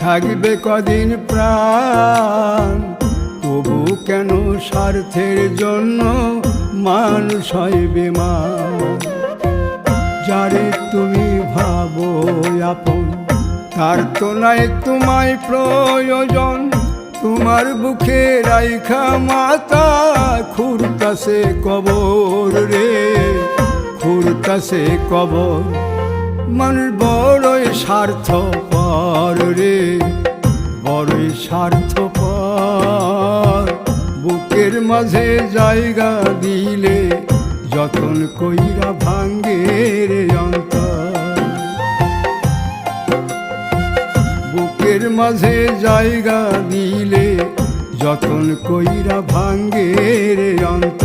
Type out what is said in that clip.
থাকবে কদিন প্রাণ, তবু কেন স্বার্থের জন্য মানুষ হয় বেমান। যারে তুমি ভাবো আপন, তার তো নাই তোমায় প্রয়োজন। তোমার বুকে রাইখা মাতা খুঁড়তাছে কবর রে, খুঁড়তাছে কবর। মানুষ বড়ই স্বার্থপর রে, বড়ই স্বার্থপর। বুকের মাঝে জায়গা দিলে যতন কইরা ভাঙ্গে রে অন্তর। বুকের মাঝে জায়গা দিলে যতন কইরা ভাঙ্গে রে অন্তর।